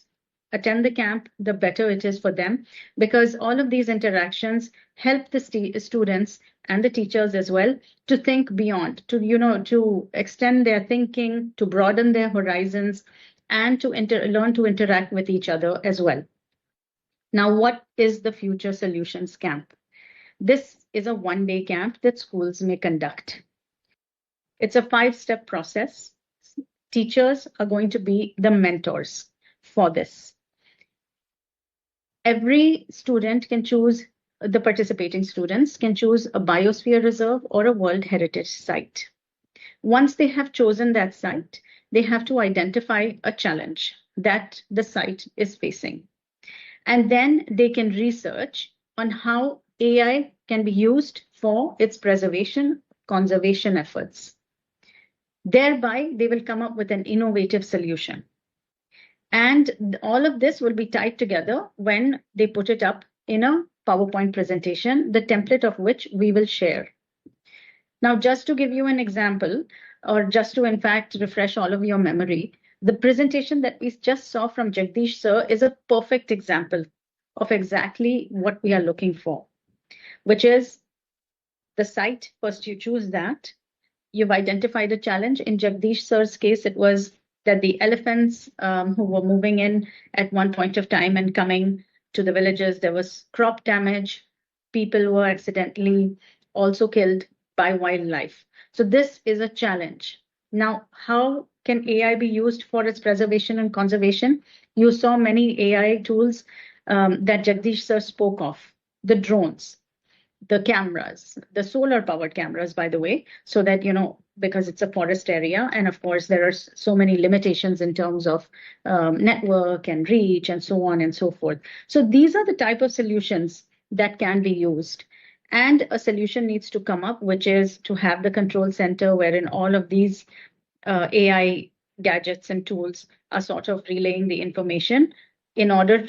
S4: attend the camp, the better it is for them, because all of these interactions help the students and the teachers as well to think beyond, to extend their thinking, to broaden their horizons, and to learn to interact with each other as well. Now, what is the Future Solutions Camp? This is a one-day camp that schools may conduct. It's a 5-step process. Teachers are going to be the mentors for this. Every student can choose, the participating students can choose a biosphere reserve or a World Heritage Site. Once they have chosen that site, they have to identify a challenge that the site is facing. And then they can research on how AI can be used for its preservation, conservation efforts. Thereby, they will come up with an innovative solution. And all of this will be tied together when they put it up in a PowerPoint presentation, the template of which we will share. Now, just to give you an example, or just to in fact refresh all of your memory, the presentation that we just saw from Jagdish sir is a perfect example of exactly what we are looking for, which is the site. First, you choose that. You've identified a challenge. In Jagdish sir's case, it was that the elephants who were moving in at one point of time and coming to the villages, there was crop damage. People were accidentally also killed by wildlife. So this is a challenge. Now, how can AI be used for its preservation and conservation? You saw many AI tools that Jagdish sir spoke of, the drones, the cameras, the solar powered cameras, by the way, so that, because it's a forest area. And of course, there are so many limitations in terms of network and reach and so on and so forth. So these are the type of solutions that can be used. And a solution needs to come up, which is to have the control center wherein all of these AI gadgets and tools are sort of relaying the information in order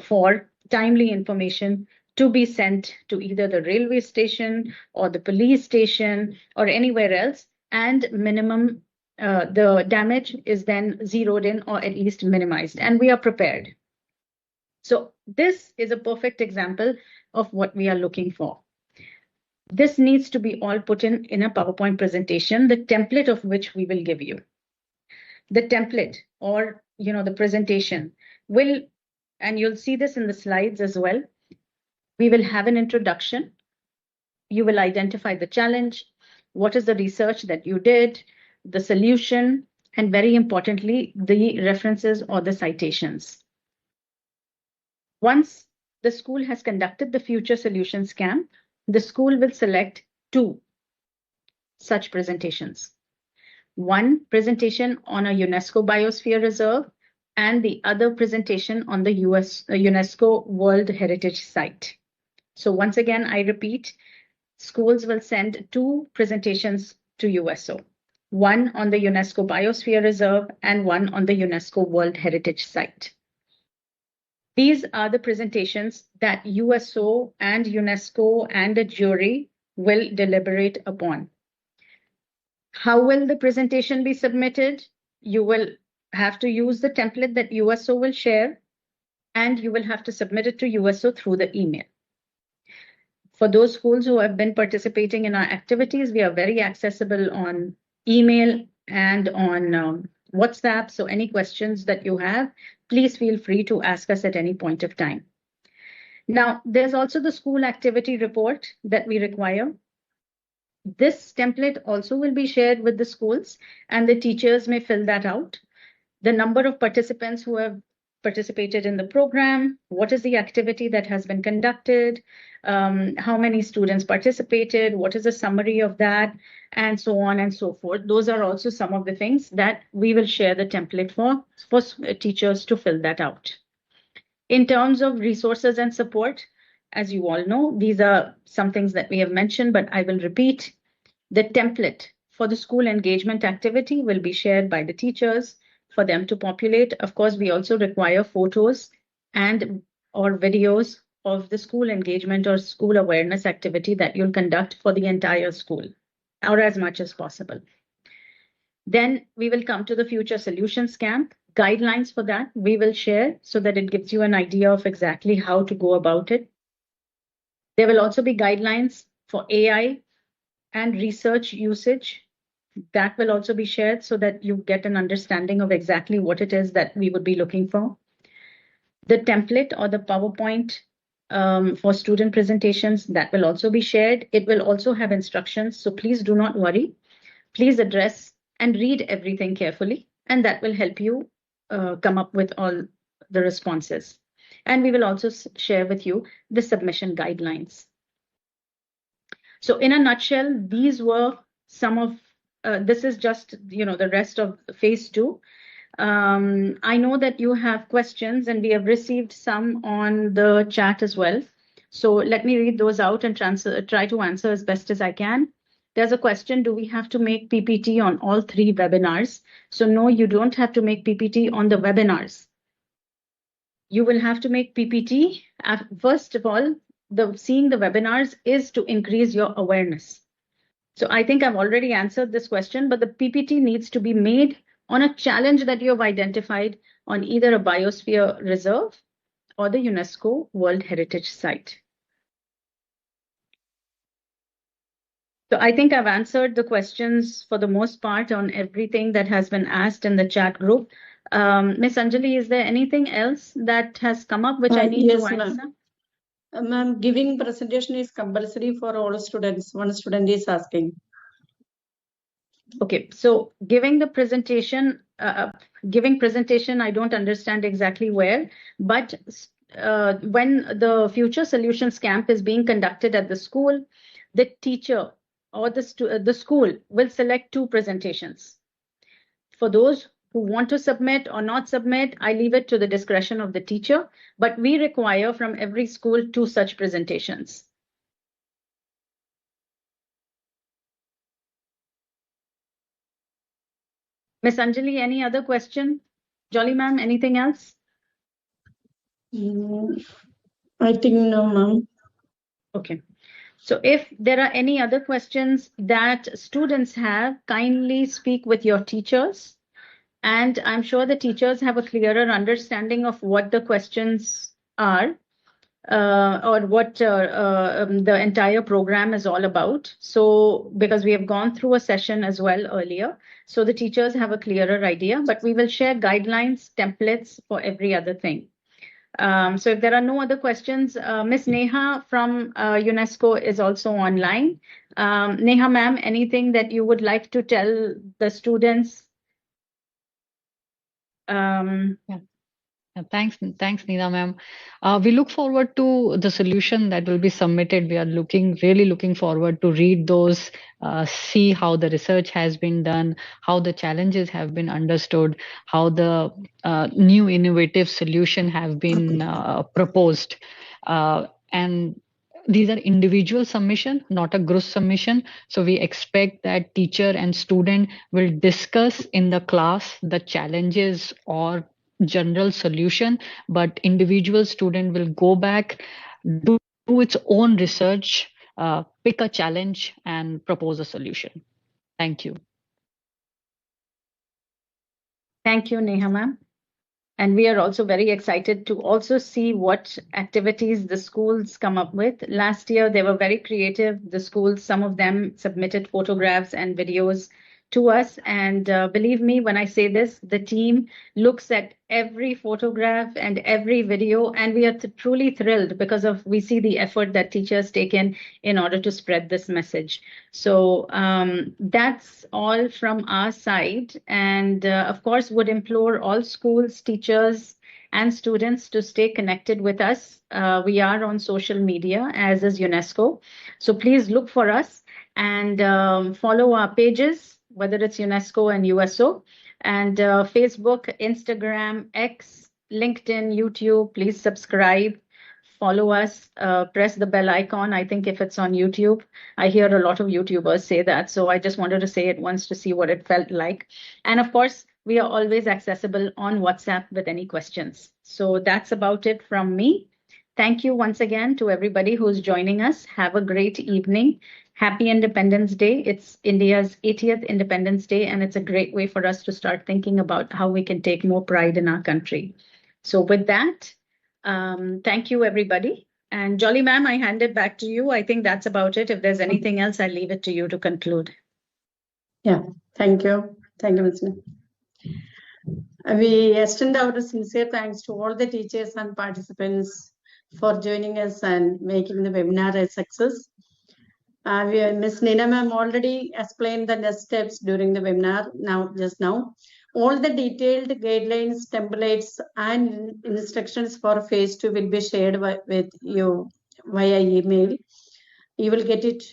S4: for timely information to be sent to either the railway station or the police station or anywhere else, and minimum the damage is then zeroed in or at least minimized, and we are prepared. So this is a perfect example of what we are looking for. This needs to be all put in a PowerPoint presentation, the template of which we will give you. The template, or the presentation will, and you'll see this in the slides as well, we will have an introduction. You will identify the challenge, what is the research that you did, the solution, and very importantly, the references or the citations. Once the school has conducted the Future Solutions Camp, the school will select 2 such presentations. One presentation on a UNESCO Biosphere Reserve and the other presentation on the UNESCO World Heritage Site. So once again, I repeat, schools will send 2 presentations to USO, one on the UNESCO Biosphere Reserve and one on the UNESCO World Heritage Site. These are the presentations that USO and UNESCO and a jury will deliberate upon. How will the presentation be submitted? You will have to use the template that USO will share, and you will have to submit it to USO through the email. For those schools who have been participating in our activities, we are very accessible on email and on WhatsApp. So any questions that you have, please feel free to ask us at any point of time. Now, there's also the school activity report that we require. This template also will be shared with the schools, and the teachers may fill that out. The number of participants who have participated in the program, what is the activity that has been conducted, how many students participated, what is the summary of that, and so on and so forth. Those are also some of the things that we will share the template for teachers to fill that out. In terms of resources and support, as you all know, these are some things that we have mentioned, but I will repeat. The template for the school engagement activity will be shared by the teachers for them to populate. Of course, we also require photos and or videos of the school engagement or school awareness activity that you'll conduct for the entire school, or as much as possible. Then we will come to the Future Solutions Camp. Guidelines for that we will share so that it gives you an idea of exactly how to go about it. There will also be guidelines for AI and research usage. That will also be shared so that you get an understanding of exactly what it is that we would be looking for. The template or the PowerPoint for student presentations, that will also be shared. It will also have instructions, so please do not worry. Please address and read everything carefully, and that will help you come up with all the responses. And we will also share with you the submission guidelines. So in a nutshell, these were some of, this is just, the rest of phase 2. I know that you have questions, and we have received some on the chat as well. So let me read those out and try to answer as best as I can. There's a question, do we have to make PPT on all 3 webinars? So no, you don't have to make PPT on the webinars. You will have to make PPT. First of all, seeing the webinars is to increase your awareness. So I think I've already answered this question, but the PPT needs to be made on a challenge that you have identified on either a Biosphere Reserve or the UNESCO World Heritage Site. So I think I've answered the questions for the most part on everything that has been asked in the chat group. Ms. Anjali, is there anything else that has come up which I need to answer?
S3: Ma'am, giving presentation is compulsory for all students. One student is asking.
S4: Okay, so giving presentation, I don't understand exactly where, but when the Future Solutions Camp is being conducted at the school, the teacher or the school will select 2 presentations. For those who want to submit or not submit, I leave it to the discretion of the teacher, but we require from every school 2 such presentations. Miss Anjali, any other question? Jolly ma'am, anything else?
S3: I think no, ma'am.
S4: Okay. So if there are any other questions that students have, kindly speak with your teachers. And I'm sure the teachers have a clearer understanding of what the questions are. Or what the entire program is all about. So, because we have gone through a session as well earlier, so the teachers have a clearer idea, but we will share guidelines, templates for every other thing. So if there are no other questions, Ms. Neha from UNESCO is also online. Neha ma'am, anything that you would like to tell the students?
S2: Yeah. Thanks, Neena ma'am. We look forward to the solution that will be submitted. We are really looking forward to read those, see how the research has been done, how the challenges have been understood, how the new innovative solution have been proposed. And these are individual submission, not a group submission. So we expect that teacher and student will discuss in the class the challenges or general solution, but individual student will go back, do its own research, pick a challenge and propose a solution. Thank you.
S4: Thank you, Neha ma'am. And we are also very excited to also see what activities the schools come up with. Last year, they were very creative. The schools, some of them submitted photographs and videos to us. And believe me, when I say this, the team looks at every photograph and every video, and we are truly thrilled because we see the effort that teachers take in order to spread this message. So that's all from our side. And of course, would implore all schools, teachers, and students to stay connected with us. We are on social media, as is UNESCO. So please look for us and follow our pages, whether it's UNESCO and USO, and Facebook, Instagram, X, LinkedIn, YouTube. Please subscribe, follow us, press the bell icon. I think if it's on YouTube, I hear a lot of YouTubers say that. So I just wanted to say it once to see what it felt like. And of course, we are always accessible on WhatsApp with any questions. So that's about it from me. Thank you once again to everybody who's joining us. Have a great evening. Happy Independence Day. It's India's 80th Independence Day, and it's a great way for us to start thinking about how we can take more pride in our country. So with that, thank you, everybody. And Jolly ma'am, I hand it back to you. I think that's about it. If there's anything else, I'll leave it to you to conclude.
S3: Yeah, thank you. Thank you, Ms. We extend our sincere thanks to all the teachers and participants for joining us and making the webinar a success. Ms. Neena ma'am already explained the next steps during the webinar just now. All the detailed guidelines, templates, and instructions for phase 2 will be shared with you via email. You will get it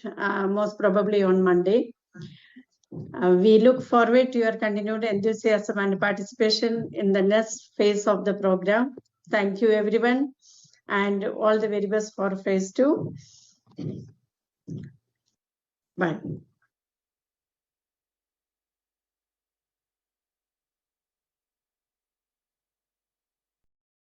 S3: most probably on Monday. We look forward to your continued enthusiasm and participation in the next phase of the program. Thank you, everyone, and all the very best for phase 2. Bye.